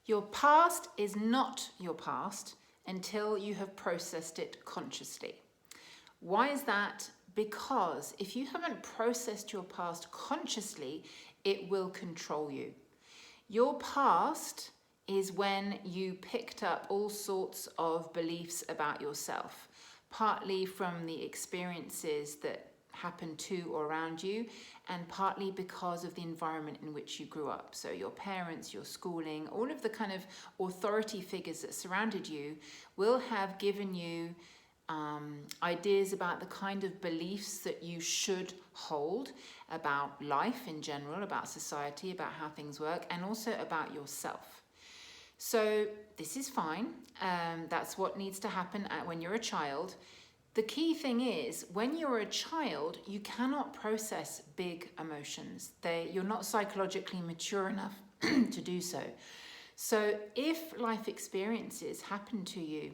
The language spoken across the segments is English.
Your past is not your past until you have processed it consciously. Why is that? Because if you haven't processed your past consciously, it will control you. Your past is when you picked up all sorts of beliefs about yourself, partly from the experiences that happened to or around you, and partly because of the environment in which you grew up. So your parents, your schooling, all of the kind of authority figures that surrounded you will have given you ideas about the kind of beliefs that you should hold about life in general, about society, about how things work, and also about yourself. So this is fine. That's what needs to happen when you're a child. The key thing is, when you're a child, you cannot process big emotions. You're not psychologically mature enough to do so. So if life experiences happen to you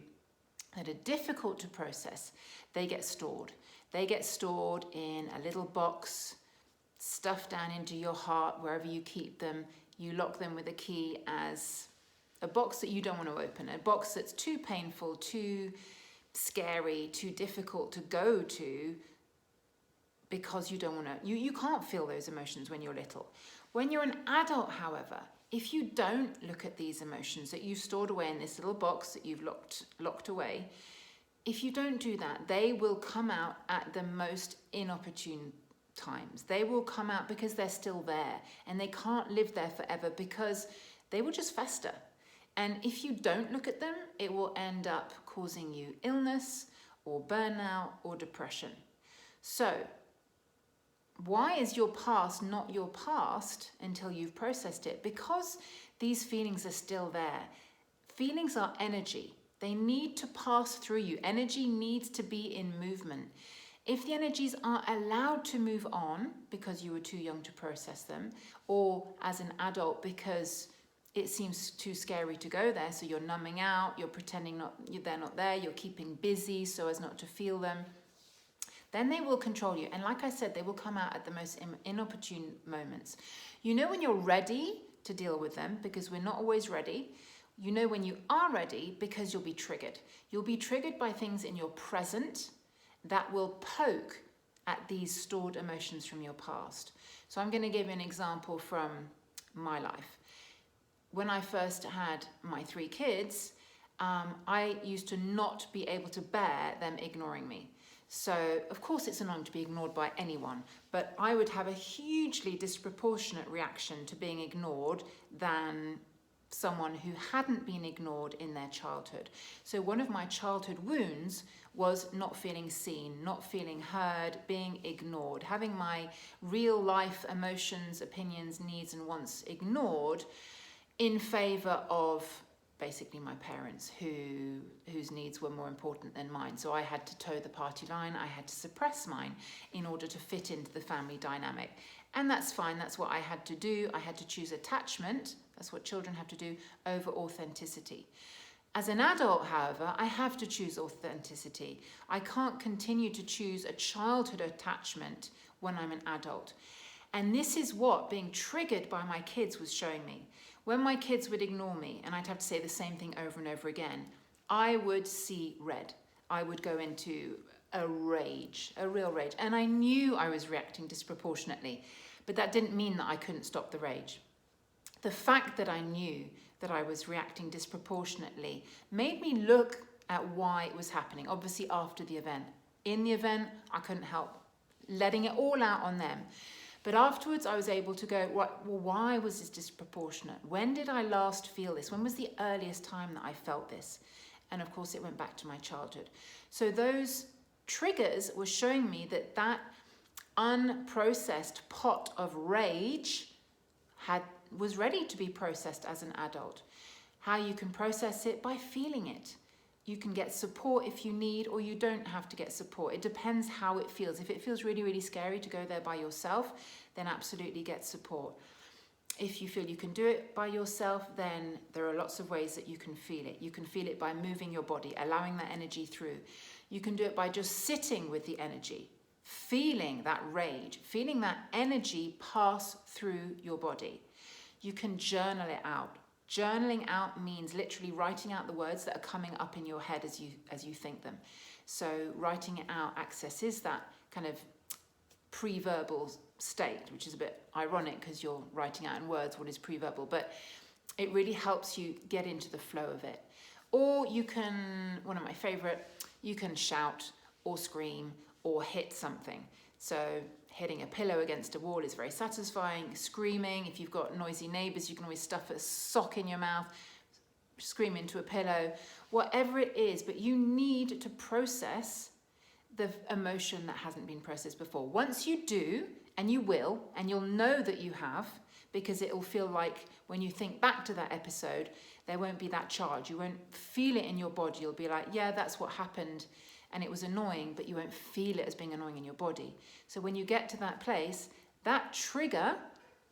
that are difficult to process, they get stored. They get stored in a little box, stuffed down into your heart, wherever you keep them. You lock them with a key as a box that you don't want to open, a box that's too painful, too scary, too difficult to go to, because you don't want to, you can't feel those emotions when you're little. When you're an adult, however, if you don't look at these emotions that you've stored away in this little box that you've locked away, if you don't do that, they will come out at the most inopportune times. They will come out because they're still there, and they can't live there forever because they will just fester. And if you don't look at them, it will end up causing you illness or burnout or depression. So why is your past not your past until you've processed it? Because these feelings are still there. Feelings are energy. They need to pass through you. Energy needs to be in movement. If the energies aren't allowed to move on because you were too young to process them, or as an adult because it seems too scary to go there, so you're numbing out, you're pretending they're not there, you're keeping busy so as not to feel them, then they will control you. And like I said, they will come out at the most inopportune moments. You know when you're ready to deal with them, because we're not always ready. You know when you are ready because you'll be triggered. You'll be triggered by things in your present that will poke at these stored emotions from your past. So I'm going to give you an example from my life. When I first had my 3 kids, I used to not be able to bear them ignoring me. So, of course, it's annoying to be ignored by anyone, but I would have a hugely disproportionate reaction to being ignored than someone who hadn't been ignored in their childhood. So one of my childhood wounds was not feeling seen, not feeling heard, being ignored, having my real life emotions, opinions, needs and wants ignored in favor of basically my parents whose needs were more important than mine. So I had to toe the party line, I had to suppress mine in order to fit into the family dynamic. And that's fine, that's what I had to do. I had to choose attachment, that's what children have to do, over authenticity. As an adult, however, I have to choose authenticity. I can't continue to choose a childhood attachment when I'm an adult. And this is what being triggered by my kids was showing me. When my kids would ignore me, and I'd have to say the same thing over and over again, I would see red. I would go into a rage, a real rage. And I knew I was reacting disproportionately, but that didn't mean that I couldn't stop the rage. The fact that I knew that I was reacting disproportionately made me look at why it was happening, obviously after the event. In the event, I couldn't help letting it all out on them. But afterwards, I was able to go, well, why was this disproportionate? When did I last feel this? When was the earliest time that I felt this? And of course, it went back to my childhood. So those triggers were showing me that that unprocessed pot of rage was ready to be processed as an adult. How you can process it? By feeling it. You can get support if you need, or you don't have to get support. It depends how it feels. If it feels really, really scary to go there by yourself, then absolutely get support. If you feel you can do it by yourself, then there are lots of ways that you can feel it. You can feel it by moving your body, allowing that energy through. You can do it by just sitting with the energy, feeling that rage, feeling that energy pass through your body. You can journal it out. Journaling out means literally writing out the words that are coming up in your head as you think them. So writing it out accesses that kind of pre-verbal state, which is a bit ironic because you're writing out in words what is pre-verbal, but it really helps you get into the flow of it. Or you can, one of my favorite, you can shout or scream or hit something. So hitting a pillow against a wall is very satisfying. Screaming, if you've got noisy neighbors, you can always stuff a sock in your mouth, scream into a pillow, whatever it is, but you need to process the emotion that hasn't been processed before. Once you do, and you will, and you'll know that you have, because it will feel like when you think back to that episode, there won't be that charge. You won't feel it in your body. You'll be like, yeah, that's what happened, and it was annoying, but you won't feel it as being annoying in your body. So when you get to that place, that trigger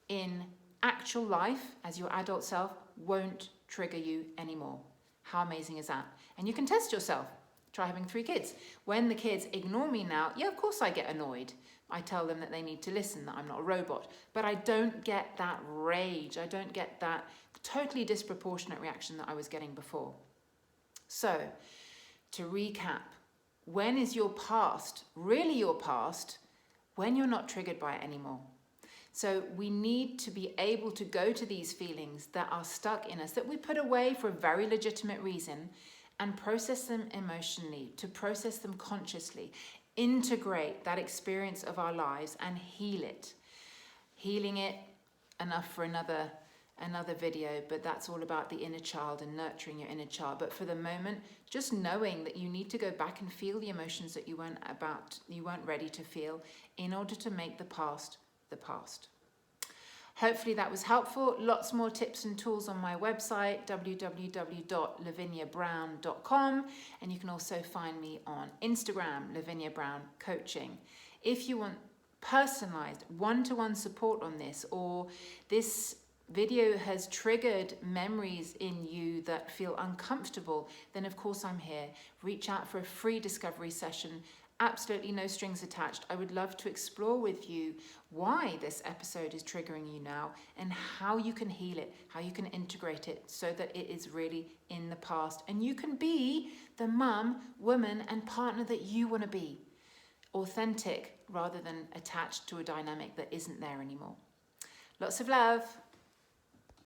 in actual life as your adult self won't trigger you anymore. How amazing is that? And you can test yourself. Try having 3 kids. When the kids ignore me now, yeah, of course I get annoyed. I tell them that they need to listen, that I'm not a robot. But I don't get that rage. I don't get that totally disproportionate reaction that I was getting before. So, to recap, when is your past really your past? When you're not triggered by it anymore. So we need to be able to go to these feelings that are stuck in us, that we put away for a very legitimate reason, and process them emotionally, to process them consciously, integrate that experience of our lives and heal it. Healing it, enough for another video, but that's all about the inner child and nurturing your inner child. But for the moment, just knowing that you need to go back and feel the emotions that you weren't ready to feel in order to make the past the past. Hopefully that was helpful. Lots more tips and tools on my website, www.laviniabrown.com. And you can also find me on Instagram, Lavinia Brown Coaching. If you want personalized one-to-one support on this, or this video has triggered memories in you that feel uncomfortable, then of course I'm here. Reach out for a free discovery session. Absolutely no strings attached. I would love to explore with you why this episode is triggering you now and how you can heal it, how you can integrate it so that it is really in the past and you can be the mum, woman and partner that you want to be. Authentic rather than attached to a dynamic that isn't there anymore. Lots of love.